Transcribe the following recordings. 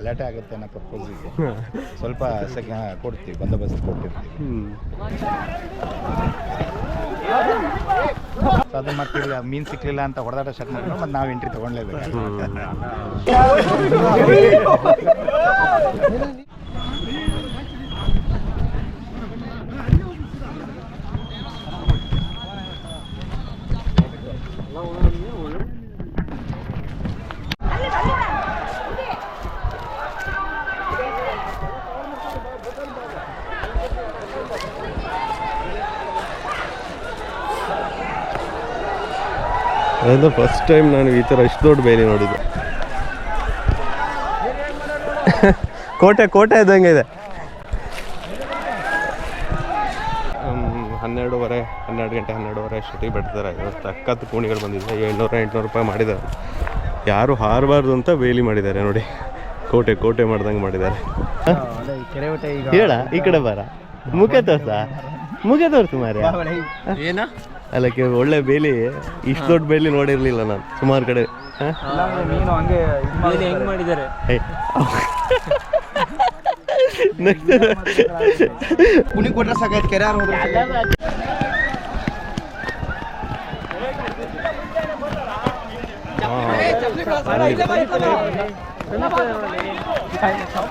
ಗಲಾಟೆ ಆಗುತ್ತೆ ಅನ್ನೋ ಪರ್ಪೋಸಿಗೆ ಸ್ವಲ್ಪ ಕೊಡ್ತೀವಿ, ಬಂದೋಬಸ್ತ್ ಕೊಟ್ಟಿರ್ತೀವಿ. ಅದು ಮತ್ತೆ ಮೀನು ಸಿಕ್ಕಲಿಲ್ಲ ಅಂತ ಹೊಡೆದಾಟ ಸ್ಟಾರ್ಟ್ ಮಾಡಿದ್ರು, ಮತ್ತು ನಾವು ಎಂಟ್ರಿ ತೊಗೊಳ್ಲೇಬೇಕು. ಅದು ಫಸ್ಟ್ ಟೈಮ್ ನಾನು ಈ ಥರ ಇಷ್ಟು ದೊಡ್ಡ ಬೇಲಿ ನೋಡಿದ್ದೆ. ಕೋಟೆ ಇದ್ದಂಗೆ ಇದೆ. 12 ಗಂಟೆ 12 ಅಷ್ಟೊತ್ತಿಗೆ ಬಿಡ್ತಾರೆ. ಸಖತ್ತು ಕೋಣಿಗಳು ಬಂದಿದೆ. 700-800 ರೂಪಾಯಿ ಮಾಡಿದ್ದಾರೆ. ಯಾರು ಹಾರಬಾರ್ದು ಅಂತ ಬೇಲಿ ಮಾಡಿದ್ದಾರೆ ನೋಡಿ. ಕೋಟೆ ಮಾಡ್ದಂಗೆ ಮಾಡಿದ್ದಾರೆ. ಹೇಳ ಈ ಕಡೆ ಬಾರ, ಮುಖ ತೋರ್ಸು ಮಾರ್ಯ. ಏನ ಅಲ್ಲಕ್ಕೆ ಒಳ್ಳೆ ಬೇಲಿ, ಇಷ್ಟು ದೊಡ್ಡ ಬೇಲಿ ನೋಡಿರ್ಲಿಲ್ಲ ನಾನು ಸುಮಾರು ಕಡೆ. ಮಾಡಿದ್ದಾರೆ ಕುಣಿ ಕೊಟ್ರೆ ಸಾಕಾಯ್ತು. ಕೆರೆ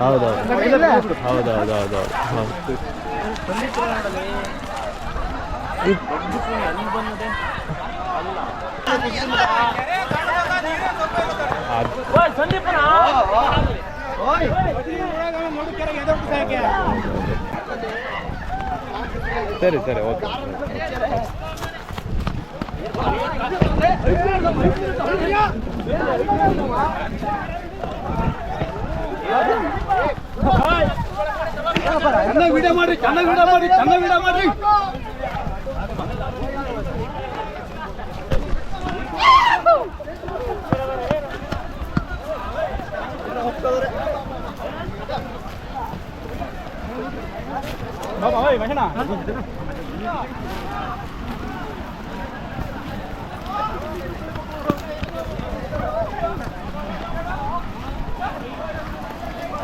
ಹೌದೌದು. ಸರಿ ಓಕೆ. ಚೆನ್ನಾಗಿ ವಿಡಿಯೋ ಮಾಡಿ.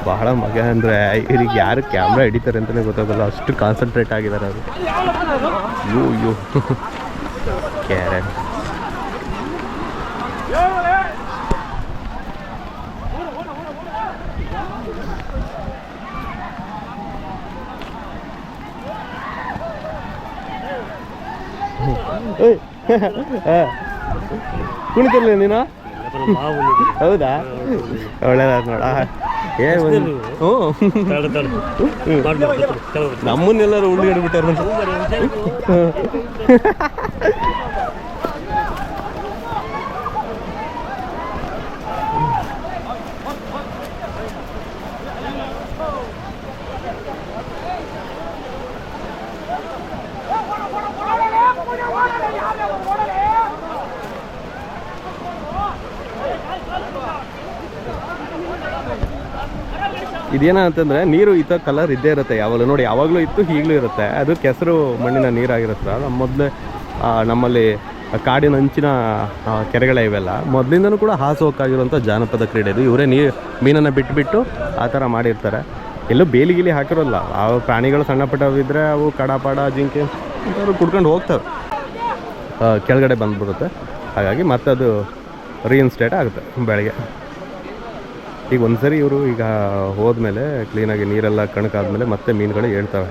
ಬಹಳ ಮಗ ಅಂದರೆ ಇವ್ರಿಗೆ ಯಾರು ಕ್ಯಾಮ್ರಾ ಹಿಡಿತಾರೆ ಅಂತಲೇ ಗೊತ್ತಾಗಲ್ಲ, ಅಷ್ಟು ಕಾನ್ಸಂಟ್ರೇಟ್ ಆಗಿದ್ದಾರೆ ಅವರು. ಯೋ ಕ್ಯಾರೆ ಕುಣಿತಿರ್ಲಿ ನೀನು? ಹೌದಾ, ಒಳ್ಳೇದಾದ ನೋಡ. ನಮ್ಮನ್ನೆಲ್ಲರೂ ಉಳ್ಳಿಗಡೆ ಬಿಟ್ಟಾರ. ಇದೇನ ಅಂತಂದರೆ ನೀರು ಈ ಥರ ಕಲರ್ ಇದ್ದೇ ಇರುತ್ತೆ ಯಾವಾಗಲೂ. ನೋಡಿ, ಯಾವಾಗಲೂ ಇತ್ತು, ಈಗಲೂ ಇರುತ್ತೆ. ಅದು ಕೆಸರು ಮಣ್ಣಿನ ನೀರಾಗಿರುತ್ತೆ. ಮೊದಲೇ ನಮ್ಮಲ್ಲಿ ಕಾಡಿನ ಅಂಚಿನ ಕೆರೆಗಳೇ ಇವೆಲ್ಲ. ಮೊದಲಿಂದನೂ ಕೂಡ ಹಾಸೋಕ್ಕಾಗಿರುವಂಥ ಜಾನಪದ ಕ್ರೀಡೆ ಇದು. ಇವರೇ ಮೀನನ್ನು ಬಿಟ್ಟು ಆ ಥರ ಮಾಡಿರ್ತಾರೆ. ಎಲ್ಲೂ ಬೇಲಿಗಿಲಿ ಹಾಕಿರೋಲ್ಲ. ಆ ಪ್ರಾಣಿಗಳು ಸಣ್ಣ ಪಟ್ಟವಿದ್ದರೆ ಅವು ಕಡಪಾಡ, ಜಿಂಕೆ ಇಂಥವ್ರು ಕುಡ್ಕೊಂಡು ಹೋಗ್ತವೆ, ಕೆಳಗಡೆ ಬಂದುಬಿಡುತ್ತೆ. ಹಾಗಾಗಿ ಮತ್ತದು ರೀಇನ್ಸ್ಟೇಟ್ ಆಗುತ್ತೆ ಬೆಳಗ್ಗೆ. ಈಗ ಒಂದ್ಸರಿ ಇವರು ಈಗ ಹೋದ್ಮೇಲೆ ಕ್ಲೀನಾಗಿ ನೀರೆಲ್ಲ ಕಣಕಾದ್ಮೇಲೆ ಮತ್ತೆ ಮೀನುಗಳು ಹೇಳ್ತವೆ.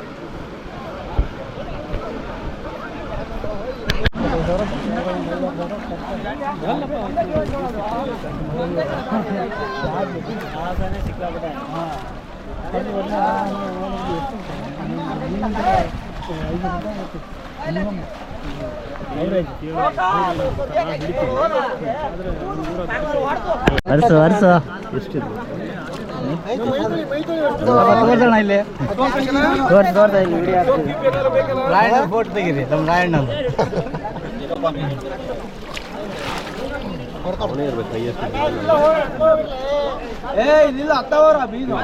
ವರ್ಷ ಎಷ್ಟಿದೆ? ತೋರ್ಸೋಣ ಇಲ್ಲಿ, ತೋರ್ಸ ಇಲ್ಲಿ ರಾಯಣ್ಣ ಫೋಟೋ ತೆಗೀರಿ. ನಮ್ಮ ರಾಯಣ್ಣ ಇಲ್ಲ ಹತ್ತವರ ಬೀನು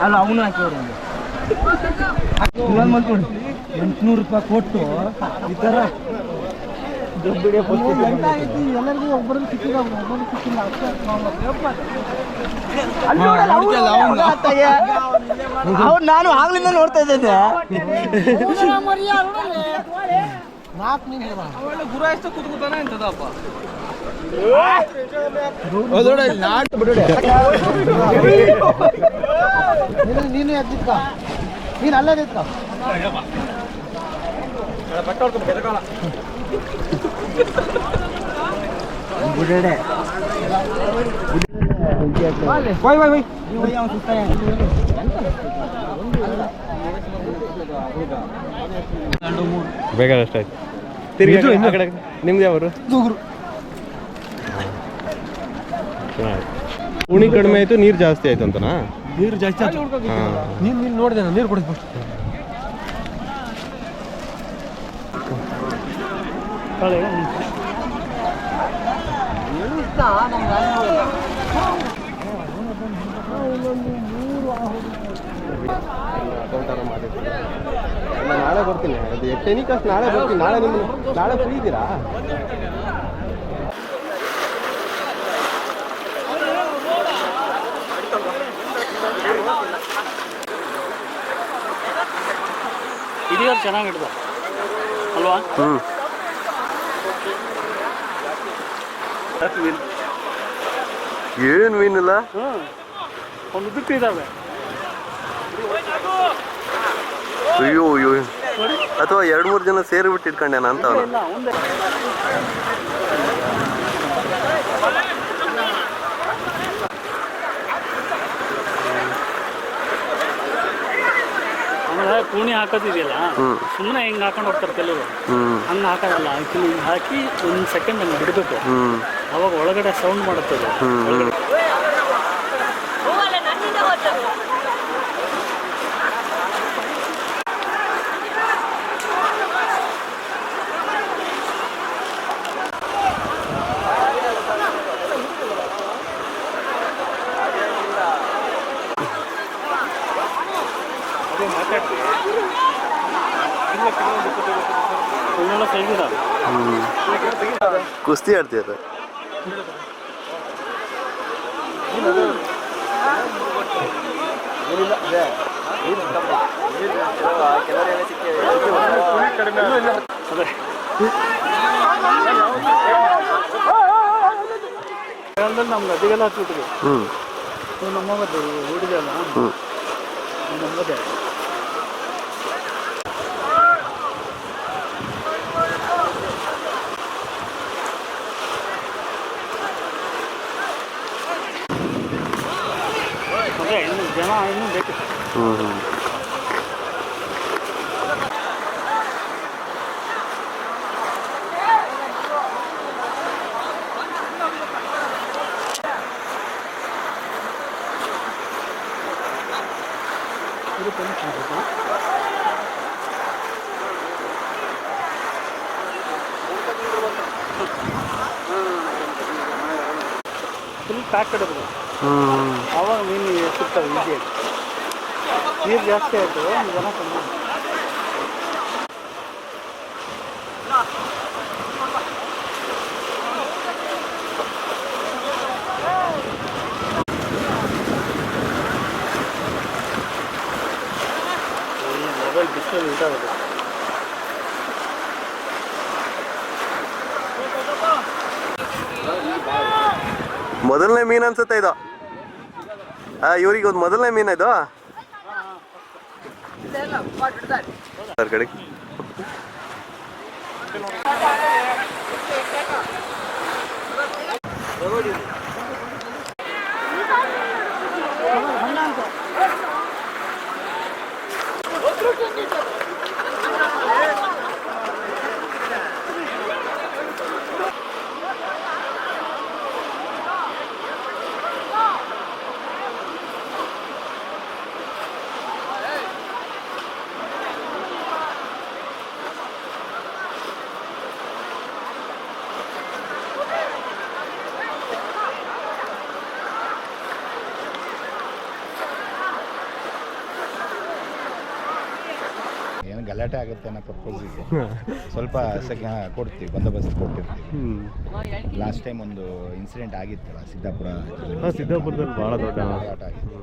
ಅಲ್ಲ ಅವನು ಹಾಕಿವ್ರಿ ಇನ್ನೊಂದು 800 ರೂಪಾಯಿ ಕೊಟ್ಟು ಈ ಥರ ಎಲ್ಲರಿಗೂ ಒಬ್ಬರು ಸಿಕ್ಕಿಲ್ಲ ಒಬ್ಬರು ಸಿಕ್ಕಿಲ್ಲ ಅವ್ರು ನಾನು ಆಗ್ಲಿಂದ ನೋಡ್ತಾ ಇದ್ದೆ ಗುರಾಯಿಸ್ತಾ ಕೂತ್ಕೊತಾನೆ ಅಂತದಪ್ಪ ನೀನು ಎದ್ದಿಕ್ಕ ನೀನು ಅಲ್ಲೇ ಎದ್ದಿಕ್ಕ ಬುಡಡೆ ಬೇಕಾದಷ್ಟಾಯ್ತು ತಿರುಗಿ ಆ ಕಡೆ ನಿಮ್ದು ಯಾವರು ಉಣಿ ಕಡಿಮೆ ಆಯ್ತು ನೀರು ಜಾಸ್ತಿ ಆಯ್ತು ಅಂತನಾ ನೀರು ಜಾಸ್ತಿ ಆಯ್ತು ನೀನು ನೋಡಿದೆ ನಾನು ನೀರು ಕೊಡಿಸ್ಬಿಟ್ಟು ನಾಳೆ ಬರ್ತೀನಿ ಅದು ಎನಿ ಕಾಸ್ಟ್ ನಾಳೆ ಬರ್ತೀನಿ ನಾಳೆ ಫ್ರೀ ಇದ್ದೀರಾ ಇದೀಗ ಚೆನ್ನಾಗಿಡ್ದ ಅಲ್ವಾ ಏನು ಮೀನಿಲ್ಲ ಒಂದು ಬಿಟ್ಟು ಇದಾವೆ ಅಯ್ಯೋ ಅಯ್ಯೋ ಅಥವಾ 2-3 ಜನ ಸೇರಿಬಿಟ್ಟು ಇಟ್ಕೊಂಡೇನ ಅಂತ ಅವನು ಕೂಣಿ ಹಾಕೋದಿದೆಯಲ್ಲ ಸುಮ್ಮನೆ ಹಿಂಗೆ ಹಾಕೊಂಡು ಹೋಗ್ತಾರೆ ಕೆಲವರು ಹಂಗೆ ಹಾಕೋದಲ್ಲ ಹಿಂಗೆ ಹಾಕಿ 1 ಸೆಕೆಂಡ್ ಹಂಗೆ ಬಿಡಬೇಕು ಅವಾಗ ಒಳಗಡೆ ಸೌಂಡ್ ಮಾಡುತ್ತದೆ ಕುಸ್ತಿ ಆಡ್ತೀರ ನಮ್ಗೆ ಅದಿಗೆಲ್ಲ ಹಚ್ಬಿಟ್ರು ನಮ್ಮ ಹುಡುಗಲ್ಲ ನಮ್ಮದೇ ಜನ ಇನ್ನೂ ಬೇಕು ಫುಲ್ ಪ್ಯಾಕ್ ಇಡಬೇಕು ಆವಾಗ ಮೀನು ಸಿಗ್ತವೆ ಈಸಿಯಾಗಿ ನೀರು ಜಾಸ್ತಿ ಆಯಿತು ಜನ ಕಮ್ಮಿ ಮೊಬೈಲ್ ಡಿಸ್ಪ್ಲೇ ಇದಾಗುತ್ತೆ ಮೊದಲನೇ ಮೀನು ಅನ್ಸುತ್ತೆ ಇದು ಇವ್ರಿಗೆ ಒಂದು ಮೊದಲನೇ ಮೀನು ಇದು ಕಡೆ ಗಲಾಟೆ ಆಗುತ್ತೆ ಅನ್ನೋ ಪರ್ಪೋಸಿಗೆ ಸ್ವಲ್ಪ ಕೊಡ್ತೀವಿ, ಬಂದೋಬಸ್ತ್ ಕೊಟ್ಟಿರ್ತೀವಿ. ಲಾಸ್ಟ್ ಟೈಮ್ ಒಂದು ಇನ್ಸಿಡೆಂಟ್ ಆಗಿತ್ತಲ್ಲ ಸಿದ್ದಾಪುರ, ಸಿದ್ದಾಪುರದಲ್ಲಿ ಭಾಳ ದೊಡ್ಡ ಗಲಾಟೆ ಆಗಿತ್ತು.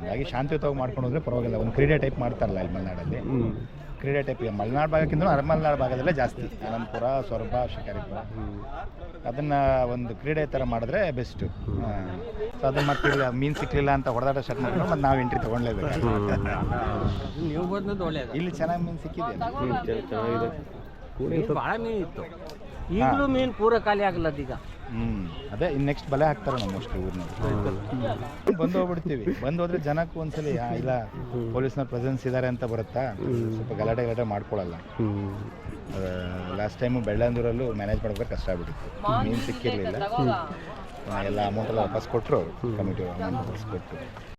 ಹಾಗಾಗಿ ಶಾಂತಿಯುತವಾಗಿ ಮಾಡ್ಕೊಂಡು ಹೋದ್ರೆ ಪರವಾಗಿಲ್ಲ. ಒಂದು ಕ್ರೀಡೆ ಟೈಪ್ ಮಾಡ್ತಾರಲ್ಲ ಇಲ್ಲಿ ಮಲೆನಾಡಲ್ಲಿ, ಕ್ರೀಡೆ ಟೈಪ್ ಮಲೆನಾಡು ಭಾಗಕ್ಕಿಂತ ಮಲೆನಾಡು ಭಾಗದಲ್ಲೇ ಜಾಸ್ತಿ. ಅನಂತಪುರ, ಸೊರಬ, ಶಿಕಾರಿಪುರ, ಅದನ್ನು ಒಂದು ಕ್ರೀಡೆ ಥರ ಮಾಡಿದ್ರೆ ಬೆಸ್ಟು. ಸೊ ಅದನ್ನು ಮತ್ತೆ ಮೀನು ಸಿಕ್ಕಲಿಲ್ಲ ಅಂತ ಹೊಡೆದಾಟ ಸ್ಟಾರ್ಟ್ ಮಾಡಿದ್ರೆ ಮತ್ತೆ ನಾವು ಎಂಟ್ರಿ ತೊಗೊಳ್ಲೇಬೇಕು. ನೀವು ಬಂದದ್ದು ಒಳ್ಳೇದು. ಇಲ್ಲಿ ಚೆನ್ನಾಗಿ ಮೀನು ಸಿಕ್ಕಿದೆ. ಚೆನ್ನಾಗಿದೆ. ಭಾಳ ಮೀನು ಇತ್ತು, ಈಗಲೂ ಮೀನು ಪೂರ ಖಾಲಿ ಆಗಲ್ಲದ ಈಗ. ಅದೇ ಇನ್ನು ನೆಕ್ಸ್ಟ್ ಬಲೆ ಹಾಕ್ತಾರೆ ನಮ್ಮ ಮೋಸ್ಟ್ಲಿ ಊರಿನಲ್ಲಿ. ಬಂದು ಹೋಗ್ಬಿಡ್ತೀವಿ. ಬಂದು ಹೋದ್ರೆ ಜನಕ್ಕೂ ಒಂದ್ಸಲಿ ಇಲ್ಲ ಪೊಲೀಸ್ನವ್ರ ಪ್ರೆಸೆನ್ಸ್ ಇದ್ದಾರೆ ಅಂತ ಬರುತ್ತಾ, ಸ್ವಲ್ಪ ಗಲಾಟೆ ಮಾಡ್ಕೊಳ್ಳಲ್ಲ. ಲಾಸ್ಟ್ ಟೈಮು ಬೆಳ್ಳಂದೂರಲ್ಲೂ ಮ್ಯಾನೇಜ್ ಮಾಡ್ಬೇಕಾದ್ರೆ ಕಷ್ಟ ಆಗ್ಬಿಟ್ಟಿತ್ತು, ಮೀನು ಸಿಕ್ಕಿರಲಿಲ್ಲ. ಎಲ್ಲ ಅಮೌಂಟ್ ಎಲ್ಲ ವಾಪಸ್ ಕೊಟ್ಟರು ಅವರು, ಕಮಿಟಿ ಅಮೌಂಟ್ ವಾಪಸ್ ಕೊಟ್ಟು.